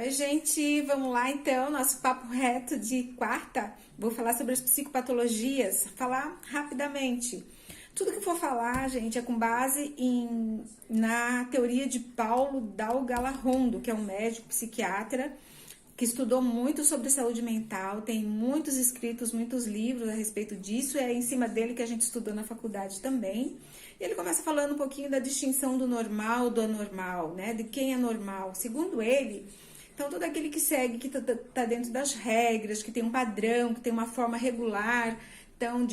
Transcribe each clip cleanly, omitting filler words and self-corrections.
Oi, gente, vamos lá então, nosso papo reto de quarta. Vou falar sobre as psicopatologias, falar rapidamente. Tudo que for falar, gente, é com base na teoria de Paulo Dalgalarrondo, que é um médico psiquiatra que estudou muito sobre saúde mental, tem muitos escritos, muitos livros a respeito disso, é em cima dele que a gente estudou na faculdade também. E ele começa falando um pouquinho da distinção do normal, do anormal, né? De quem é normal. Segundo ele, então todo aquele que segue, que tá dentro das regras, que tem um padrão, que tem uma forma regular, então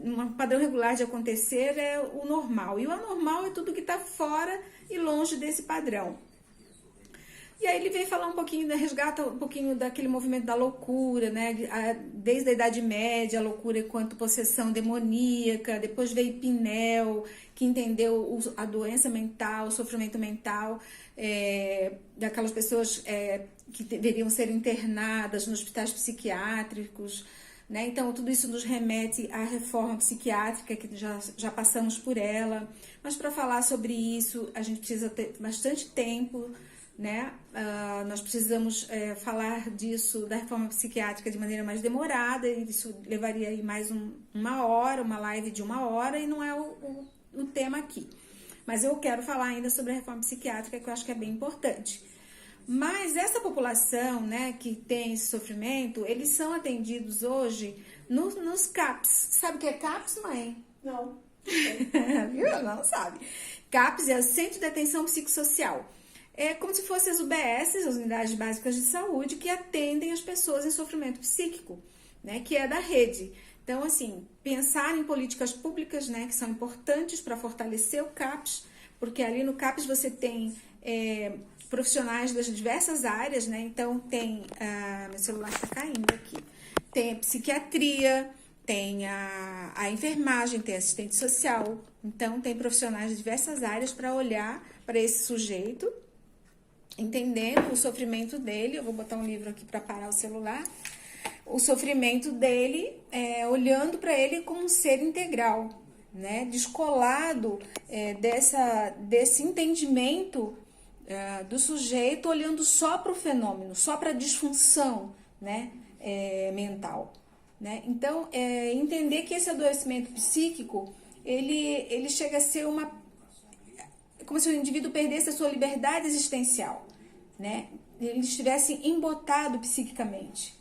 um padrão regular de acontecer é o normal. E o anormal é tudo que está fora e longe desse padrão. E aí ele vem falar um pouquinho, resgata um pouquinho daquele movimento da loucura, né? Desde a Idade Média, a loucura enquanto possessão demoníaca, depois veio Pinel, que entendeu a doença mental, o sofrimento mental, daquelas pessoas que deveriam ser internadas nos hospitais psiquiátricos, né? Então tudo isso nos remete à reforma psiquiátrica, que já passamos por ela, mas para falar sobre isso a gente precisa ter bastante tempo, né? Nós precisamos falar disso, da reforma psiquiátrica, de maneira mais demorada, e isso levaria aí mais uma hora, uma live de 1 hora, e não é o tema aqui. Mas eu quero falar ainda sobre a reforma psiquiátrica, que eu acho que é bem importante. Mas essa população, né, que tem esse sofrimento, eles são atendidos hoje nos CAPs. Sabe o que é CAPs, mãe? Não. Viu? Não sabe. CAPs é o Centro de Atenção Psicossocial. É como se fossem as UBSs, as Unidades Básicas de Saúde, que atendem as pessoas em sofrimento psíquico, né, que é da rede. Então, assim, pensar em políticas públicas, né, que são importantes para fortalecer o CAPS, porque ali no CAPS você tem profissionais das diversas áreas, né, então tem, meu celular está caindo aqui, tem a psiquiatria, tem a enfermagem, tem assistente social, então tem profissionais de diversas áreas para olhar para esse sujeito, entendendo o sofrimento dele. Eu vou botar um livro aqui para parar o celular. O sofrimento dele, olhando para ele como um ser integral, né? Descolado desse entendimento do sujeito, olhando só para o fenômeno, só para a disfunção, né? Mental, né? Então, entender que esse adoecimento psíquico, ele chega a ser como se o indivíduo perdesse a sua liberdade existencial, né? Ele estivesse embotado psiquicamente,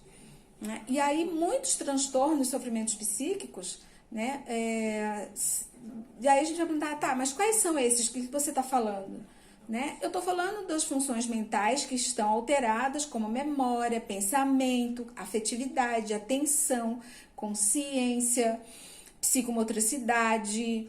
né? E aí muitos transtornos e sofrimentos psíquicos, né? E aí a gente vai perguntar, tá, mas quais são esses que você está falando? Né? Eu estou falando das funções mentais que estão alteradas, como memória, pensamento, afetividade, atenção, consciência, psicomotricidade,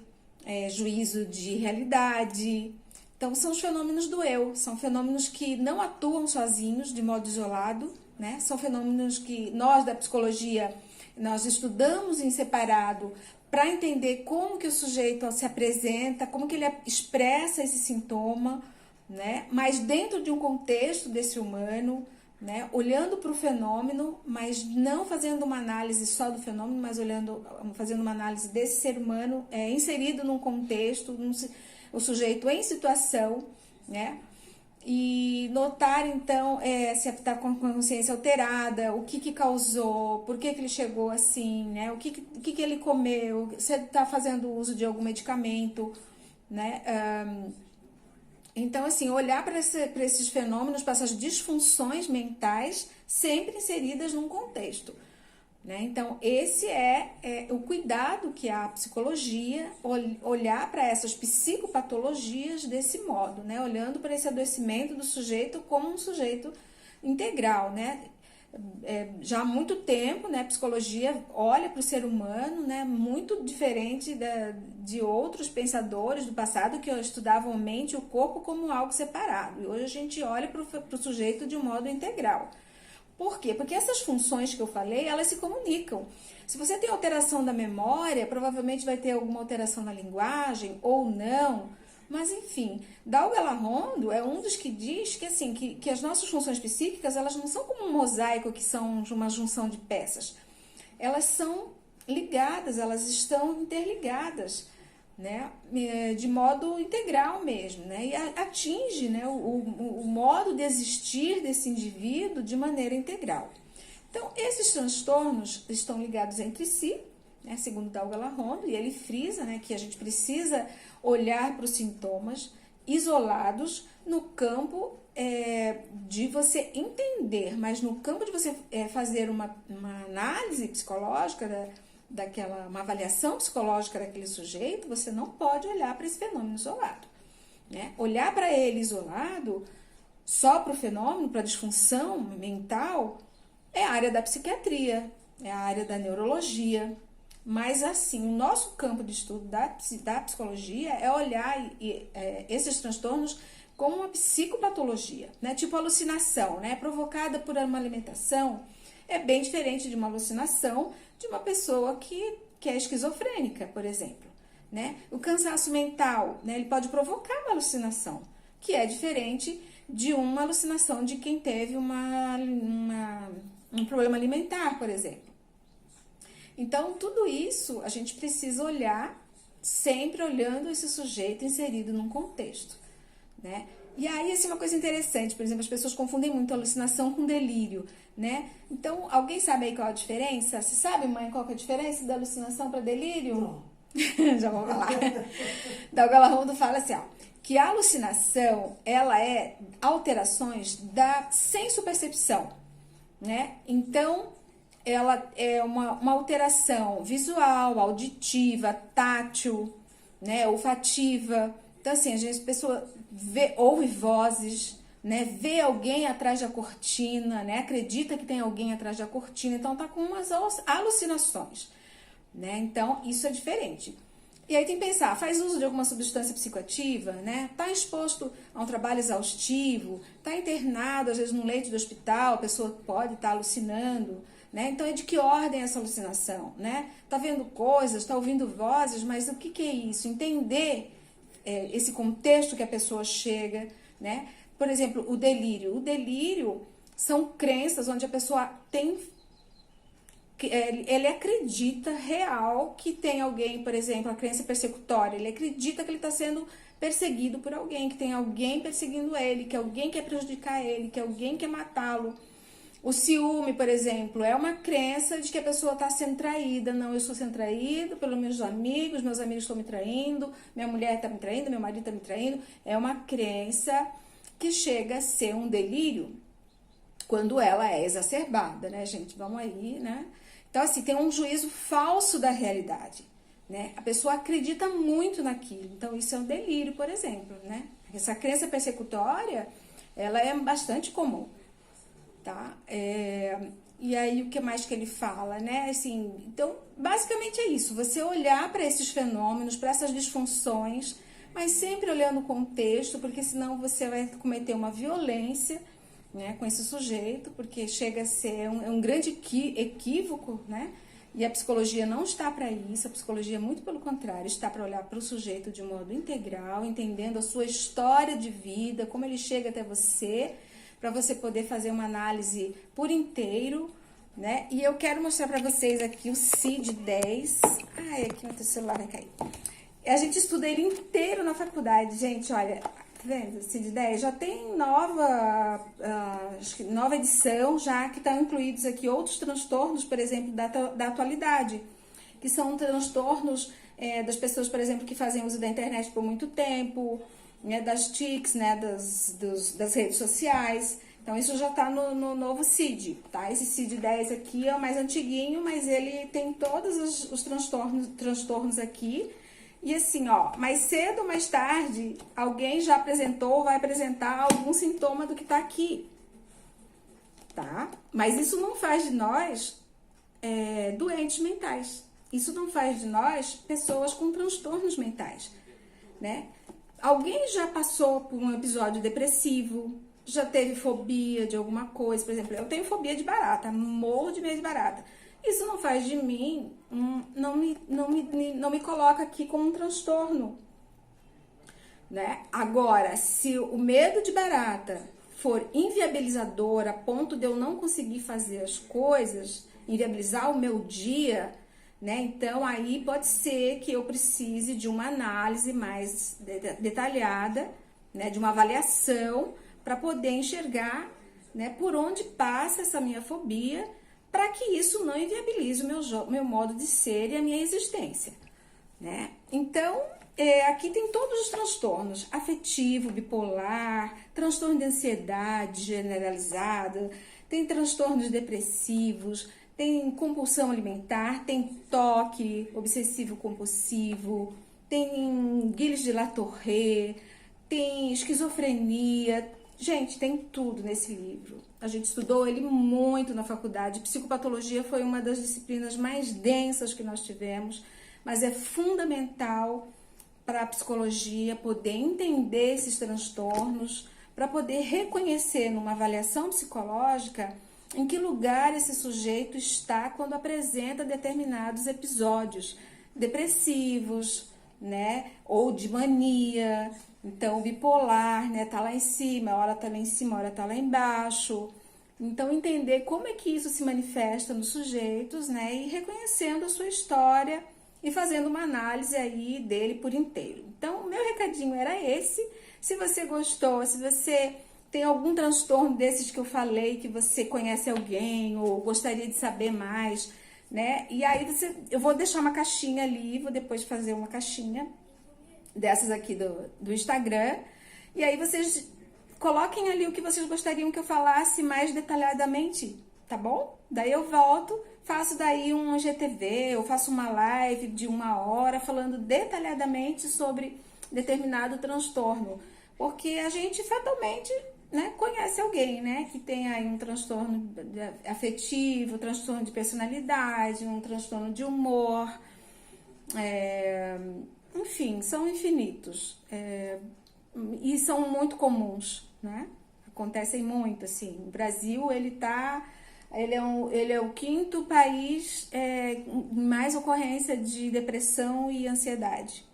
juízo de realidade. Então, são os fenômenos do eu, são fenômenos que não atuam sozinhos, de modo isolado, né? São fenômenos que nós, da psicologia, nós estudamos em separado para entender como que o sujeito se apresenta, como que ele expressa esse sintoma, né? Mas dentro de um contexto desse humano, né? Olhando para o fenômeno, mas não fazendo uma análise só do fenômeno, mas fazendo uma análise desse ser humano inserido num contexto, o sujeito em situação, né? E notar, então, se está com a consciência alterada, o que causou, por que ele chegou assim, né? O que ele comeu, se ele está fazendo uso de algum medicamento, né? Então, assim, olhar para esses fenômenos, para essas disfunções mentais, sempre inseridas num contexto, né? Então, esse é o cuidado que a psicologia, olhar para essas psicopatologias desse modo, né? Olhando para esse adoecimento do sujeito como um sujeito integral, né? Já há muito tempo, né, a psicologia olha para o ser humano, né, muito diferente de outros pensadores do passado que estudavam a mente e o corpo como algo separado. E hoje a gente olha para o sujeito de um modo integral. Por quê? Porque essas funções que eu falei, elas se comunicam. Se você tem alteração da memória, provavelmente vai ter alguma alteração na linguagem ou não. Mas, enfim, Dalgalarrondo é um dos que diz que, assim, que as nossas funções psíquicas, elas não são como um mosaico, que são uma junção de peças. Elas são ligadas, elas estão interligadas, né, de modo integral mesmo, né, e atinge, né, o modo de existir desse indivíduo de maneira integral. Então, esses transtornos estão ligados entre si, né, segundo Dalgal-Larrondo, e ele frisa, né, que a gente precisa olhar para os sintomas isolados no campo de você entender, mas no campo de você fazer uma análise psicológica uma avaliação psicológica daquele sujeito, você não pode olhar para esse fenômeno isolado, né? Olhar para ele isolado, só para o fenômeno, para a disfunção mental, é a área da psiquiatria, é a área da neurologia. Mas assim, o nosso campo de estudo da psicologia é olhar esses transtornos como uma psicopatologia, né? Tipo alucinação, né? Provocada por uma alimentação, é bem diferente de uma alucinação de uma pessoa que é esquizofrênica, por exemplo, né? O cansaço mental, né? Ele pode provocar uma alucinação, que é diferente de uma alucinação de quem teve um problema alimentar, por exemplo. Então, tudo isso a gente precisa olhar, sempre olhando esse sujeito inserido num contexto, né? E aí, assim, uma coisa interessante, por exemplo, as pessoas confundem muito alucinação com delírio, né? Então, alguém sabe aí qual a diferença? Você sabe, mãe, qual que é a diferença da alucinação para delírio? Não. Já vou falar. Dalgal-Larrondo fala assim, ó, que a alucinação, ela é alterações da sensopercepção, né? Então, ela é uma alteração visual, auditiva, tátil, né, olfativa. Então, assim, a pessoa ouve vozes, né, vê alguém atrás da cortina, né, acredita que tem alguém atrás da cortina, então tá com umas alucinações, né? Então, isso é diferente. E aí tem que pensar, faz uso de alguma substância psicoativa, né? Tá exposto a um trabalho exaustivo, tá internado, às vezes, num leito do hospital, a pessoa pode estar alucinando, né? Então, é de que ordem essa alucinação, né? Tá vendo coisas, tá ouvindo vozes, mas o que é isso? Entender esse contexto que a pessoa chega, né? Por exemplo, o delírio. O delírio são crenças onde a pessoa ele acredita real que tem alguém, por exemplo, a crença persecutória, ele acredita que ele está sendo perseguido por alguém, que tem alguém perseguindo ele, que alguém quer prejudicar ele, que alguém quer matá-lo. O ciúme, por exemplo, é uma crença de que a pessoa está sendo traída. Não, eu estou sendo traído pelos meus amigos estão me traindo, minha mulher está me traindo, meu marido está me traindo. É uma crença que chega a ser um delírio quando ela é exacerbada, né, gente? Vamos aí, né? Então, assim, tem um juízo falso da realidade, né? A pessoa acredita muito naquilo. Então, isso é um delírio, por exemplo, né? Essa crença persecutória, ela é bastante comum. Tá? E aí, o que mais que ele fala, né? Assim, então, basicamente é isso. Você olhar para esses fenômenos, para essas disfunções, mas sempre olhando o contexto, porque senão você vai cometer uma violência, né, com esse sujeito, porque chega a ser um grande equívoco, né? E a psicologia não está para isso, a psicologia, muito pelo contrário, está para olhar para o sujeito de modo integral, entendendo a sua história de vida, como ele chega até você, para você poder fazer uma análise por inteiro, né? E eu quero mostrar para vocês aqui o CID-10. Ai, aqui o meu celular vai cair. A gente estuda ele inteiro na faculdade, gente, olha, tá vendo? O CID-10 já tem acho que nova edição, já que estão incluídos aqui outros transtornos, por exemplo, da atualidade, que são transtornos das pessoas, por exemplo, que fazem uso da internet por muito tempo, né, das TICs, né, das redes sociais. Então, isso já está no novo CID, tá? Esse CID-10 aqui é o mais antiguinho, mas ele tem todos os transtornos aqui. E assim, ó, mais cedo ou mais tarde, alguém já apresentou ou vai apresentar algum sintoma do que está aqui, tá? Mas isso não faz de nós doentes mentais. Isso não faz de nós pessoas com transtornos mentais, né? Alguém já passou por um episódio depressivo, já teve fobia de alguma coisa, por exemplo, eu tenho fobia de barata, morro de medo de barata. Isso não faz de mim, não me coloca aqui como um transtorno, né? Agora, se o medo de barata for inviabilizador a ponto de eu não conseguir fazer as coisas, inviabilizar o meu dia, né? Então, aí pode ser que eu precise de uma análise mais detalhada, né? De uma avaliação para poder enxergar, né? Por onde passa essa minha fobia, para que isso não inviabilize o meu modo de ser e a minha existência, né? Então, aqui tem todos os transtornos: afetivo, bipolar, transtorno de ansiedade generalizada, tem transtornos depressivos, tem compulsão alimentar, tem toque obsessivo compulsivo, tem Guillain-Barré, tem esquizofrenia. Gente, tem tudo nesse livro. A gente estudou ele muito na faculdade. Psicopatologia foi uma das disciplinas mais densas que nós tivemos, mas é fundamental para a psicologia poder entender esses transtornos, para poder reconhecer numa avaliação psicológica em que lugar esse sujeito está quando apresenta determinados episódios depressivos, né, ou de mania. Então, o bipolar, né, tá lá em cima, a hora tá lá em cima, a hora tá lá embaixo. Então, entender como é que isso se manifesta nos sujeitos, né, e reconhecendo a sua história e fazendo uma análise aí dele por inteiro. Então, o meu recadinho era esse. Se você gostou, se você tem algum transtorno desses que eu falei, que você conhece alguém ou gostaria de saber mais, né? E aí eu vou deixar uma caixinha ali, vou depois fazer uma caixinha dessas aqui do Instagram. E aí vocês coloquem ali o que vocês gostariam que eu falasse mais detalhadamente, tá bom? Daí eu volto, faço daí um GTV, eu faço uma live de 1 hora falando detalhadamente sobre determinado transtorno. Porque a gente fatalmente, né, conhece alguém, né, que tem aí um transtorno afetivo, transtorno de personalidade, um transtorno de humor, enfim, são infinitos, e são muito comuns, né, acontecem muito, assim. O Brasil, ele é o 5º país mais ocorrência de depressão e ansiedade,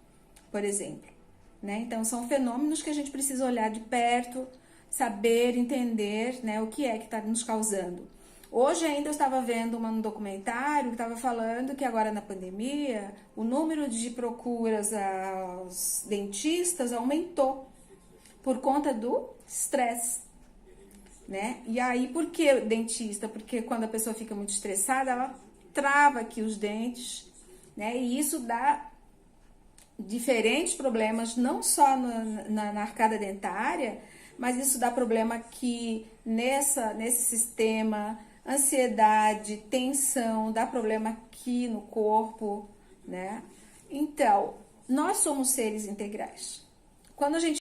por exemplo, né? Então, são fenômenos que a gente precisa olhar de perto, saber, entender, né, o que é que está nos causando. Hoje ainda eu estava vendo um documentário que estava falando que agora na pandemia o número de procuras aos dentistas aumentou por conta do estresse, né? E aí, por que dentista? Porque quando a pessoa fica muito estressada, ela trava aqui os dentes, né? E isso dá diferentes problemas, não só na arcada dentária, mas isso dá problema aqui nesse sistema, ansiedade, tensão, dá problema aqui no corpo, né? Então, nós somos seres integrais. Quando a gente